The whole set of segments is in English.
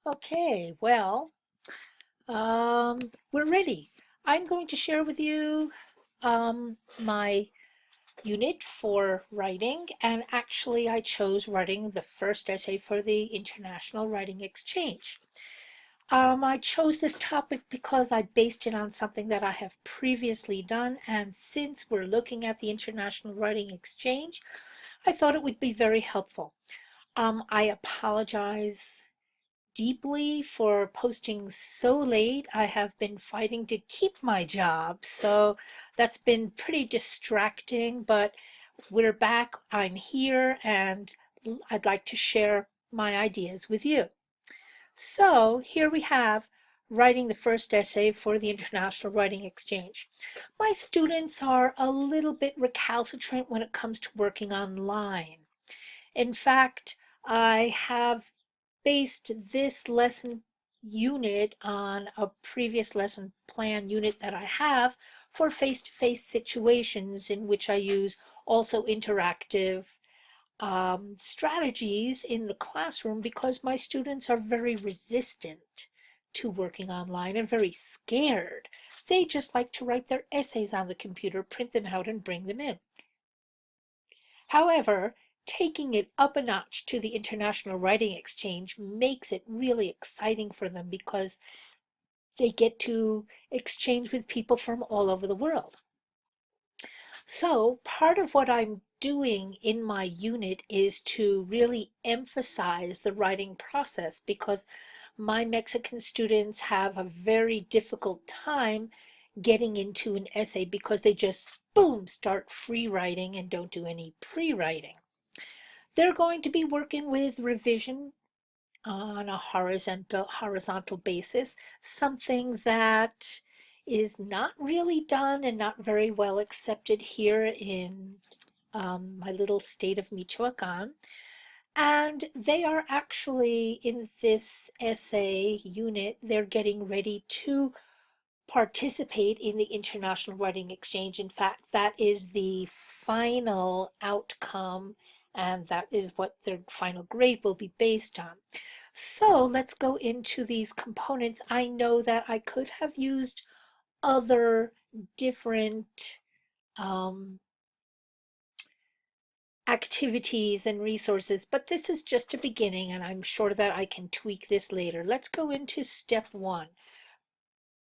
Okay, well, we're ready. I'm going to share with you my unit for writing, and actually I chose writing the first essay for the International Writing Exchange. I chose this topic because I based it on something that I have previously done, and since we're looking at the International Writing Exchange, I thought it would be very helpful. I apologize deeply for posting so late. I have been fighting to keep my job, so that's been pretty distracting, but we're back. I'm here, and I'd like to share my ideas with you. So here we have writing the first essay for the International Writing Exchange. My students are a little bit recalcitrant when it comes to working online. In fact, I have based this lesson unit on a previous lesson plan unit that I have for face-to-face situations in which I use also interactive strategies in the classroom because my students are very resistant to working online and very scared. They just like to write their essays on the computer, print them out, and bring them in. However, taking it up a notch to the International Writing Exchange makes it really exciting for them because they get to exchange with people from all over the world. So part of what I'm doing in my unit is to really emphasize the writing process because my Mexican students have a very difficult time getting into an essay because they just, boom, start free writing and don't do any pre-writing. They're going to be working with revision on a horizontal basis, something that is not really done and not very well accepted here in my little state of Michoacan. And they are actually in this essay unit, they're getting ready to participate in the International Writing Exchange. In fact, that is the final outcome, and that is what their final grade will be based on. So let's go into these components. I know that I could have used other different activities and resources, but this is just a beginning, and I'm sure that I can tweak this later. Let's go into step one,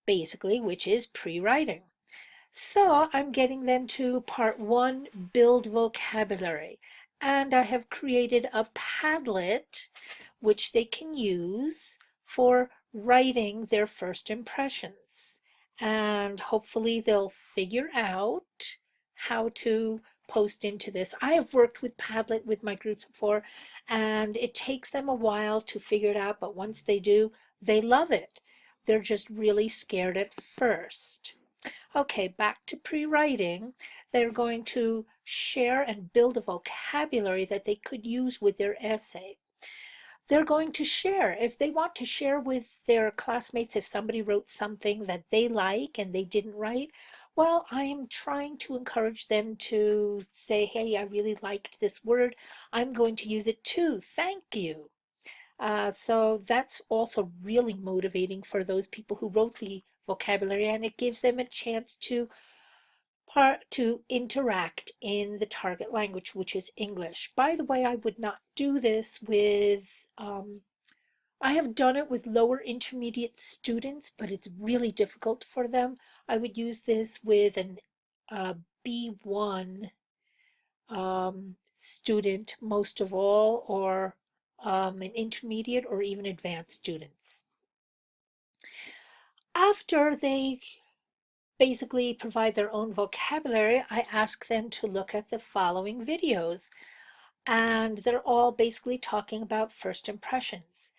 basically, which is pre-writing. So I'm getting them to part one, build vocabulary. And I have created a Padlet which they can use for writing their first impressions. And hopefully they'll figure out how to post into this. I have worked with Padlet with my groups before, and it takes them a while to figure it out, but once they do, they love it. They're just really scared at first. Okay, back to pre-writing. They're going to share and build a vocabulary that they could use with their essay. They're going to share. If they want to share with their classmates, if somebody wrote something that they like and they didn't write, well, I am trying to encourage them to say, hey, I really liked this word. I'm going to use it too. Thank you. So that's also really motivating for those people who wrote the vocabulary, and it gives them a chance to interact in the target language, which is English. By the way, I would not do this with I have done it with lower intermediate students, but it's really difficult for them. I would use this with an B1 student most of all, or an intermediate or even advanced students. After they basically provide their own vocabulary, I ask them to look at the following videos, and they're all basically talking about first impressions.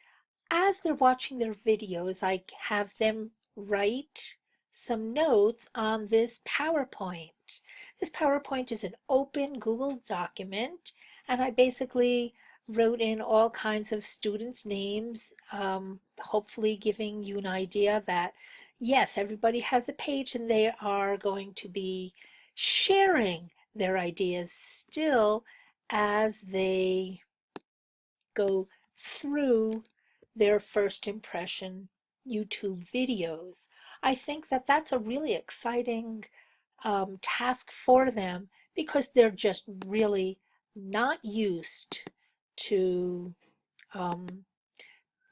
As they're watching their videos, I have them write some notes on this PowerPoint. This PowerPoint is an open Google document, and I basically wrote in all kinds of students' names, hopefully giving you an idea that yes, everybody has a page and they are going to be sharing their ideas still as they go through their first impression YouTube videos. I think that that's a really exciting task for them because they're just really not used to um,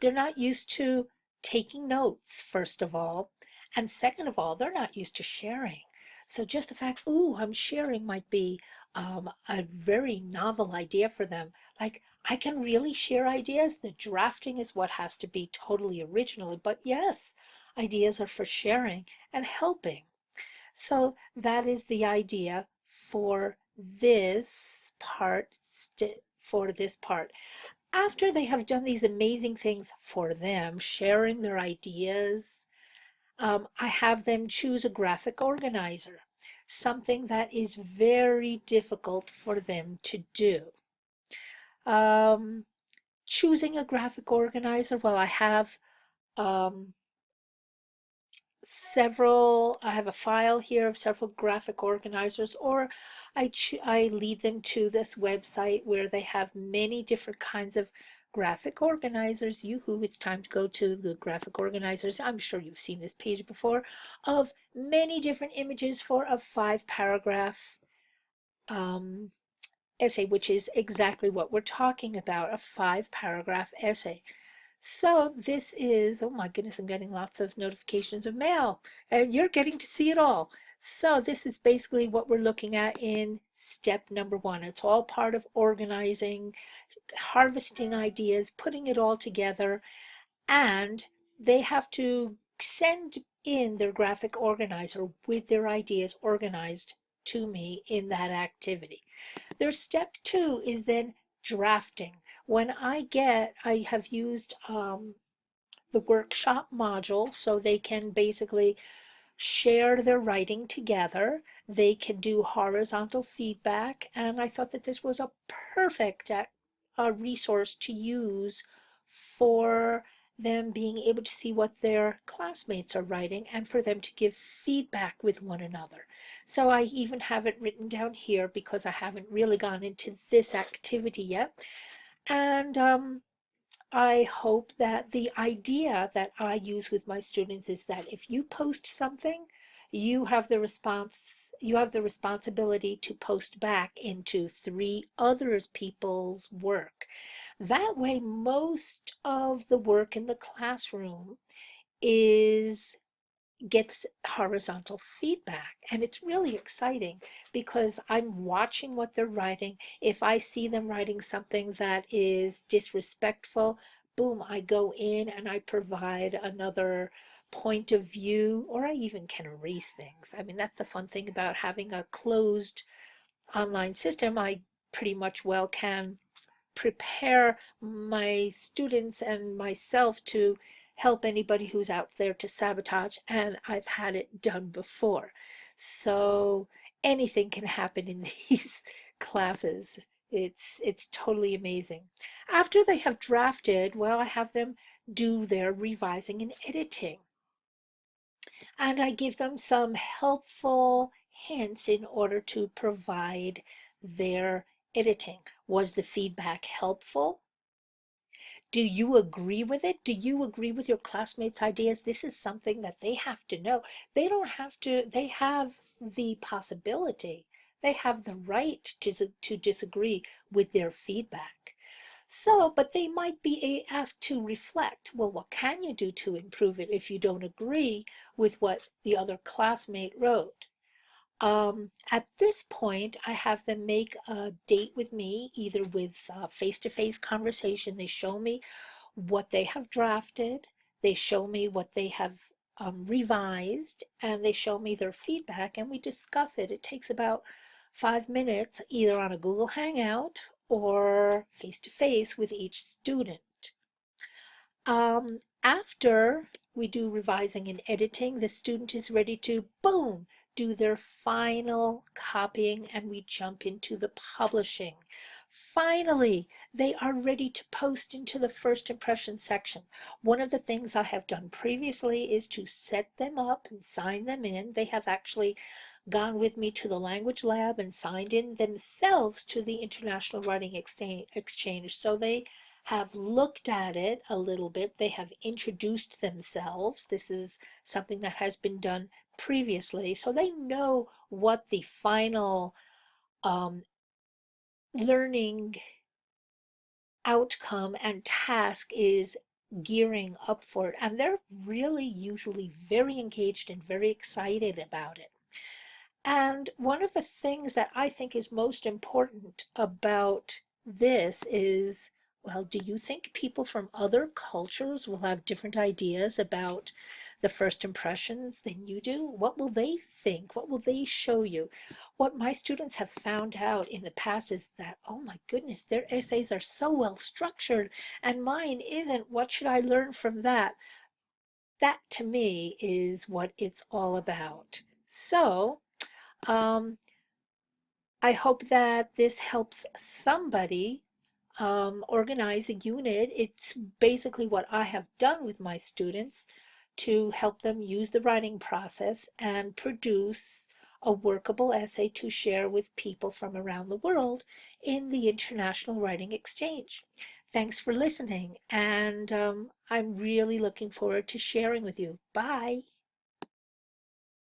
they're not used to taking notes, first of all, and second of all, they're not used to sharing. So just the fact, ooh, I'm sharing might be a very novel idea for them. Like, I can really share ideas. The drafting is what has to be totally original, but yes, ideas are for sharing and helping. So that is the idea for this part, for this part. After they have done these amazing things for them, sharing their ideas, I have them choose a graphic organizer, something that is very difficult for them to do. Um, Choosing a graphic organizer, well, um, I have a file here of several graphic organizers, or I lead them to this website where they have many different kinds of graphic organizers. Yoo-hoo, it's time to go to the graphic organizers. I'm sure you've seen this page before, of many different images for a 5-paragraph um, essay, which is exactly what we're talking about, a 5-paragraph essay. So this is, oh my goodness, I'm getting lots of notifications of mail, and you're getting to see it all. So this is basically what we're looking at in step number 1. It's all part of organizing, harvesting ideas, putting it all together, and they have to send in their graphic organizer with their ideas organized to me in that activity. Their step 2 is then drafting. When I have used the workshop module so they can basically share their writing together. They can do horizontal feedback, and I thought that this was a perfect resource to use for them being able to see what their classmates are writing and for them to give feedback with one another. So I even have it written down here because I haven't really gone into this activity yet. And I hope that the idea that I use with my students is that if you post something, you have the responsibility to post back into 3 others people's work. That way, most of the work in the classroom is gets horizontal feedback, and it's really exciting because I'm watching what they're writing. If I see them writing something that is disrespectful, boom, I go in and I provide another point of view, or I even can erase things. I mean, that's the fun thing about having a closed online system. I pretty much well can prepare my students and myself to help anybody who's out there to sabotage, and I've had it done before. So anything can happen in these classes. It's totally amazing. After they have drafted, well, I have them do their revising and editing. And I give them some helpful hints in order to provide their editing. Was the feedback helpful? Do you agree with it? Do you agree with your classmates' ideas? This is something that they have to know. They don't have to, they have the possibility, they have the right to disagree with their feedback. So, but they might be asked to reflect. Well, what can you do to improve it if you don't agree with what the other classmate wrote? At this point, I have them make a date with me, either with face-to-face conversation. They show me what they have drafted, they show me what they have revised, and they show me their feedback, and we discuss it. It takes about 5 minutes, either on a Google Hangout or face-to-face with each student. After we do revising and editing, the student is ready to, boom, do their final copying, and we jump into the publishing. Finally, they are ready to post into the first impression section. One of the things I have done previously is to set them up and sign them in. They have actually gone with me to the language lab and signed in themselves to the International Writing Exchange. So they have looked at it a little bit. They have introduced themselves. This is something that has been done previously, so they know what the final um, learning outcome and task is gearing up for it. And they're really usually very engaged and very excited about it. And one of the things that I think is most important about this is, well, do you think people from other cultures will have different ideas about the first impressions than you do? What will they think? What will they show you? What my students have found out in the past is that, oh my goodness, their essays are so well structured and mine isn't. What should I learn from that? That to me is what it's all about. So, um, I hope that this helps somebody organize a unit. It's basically what I have done with my students to help them use the writing process and produce a workable essay to share with people from around the world in the International Writing Exchange. Thanks for listening, and I'm really looking forward to sharing with you. Bye.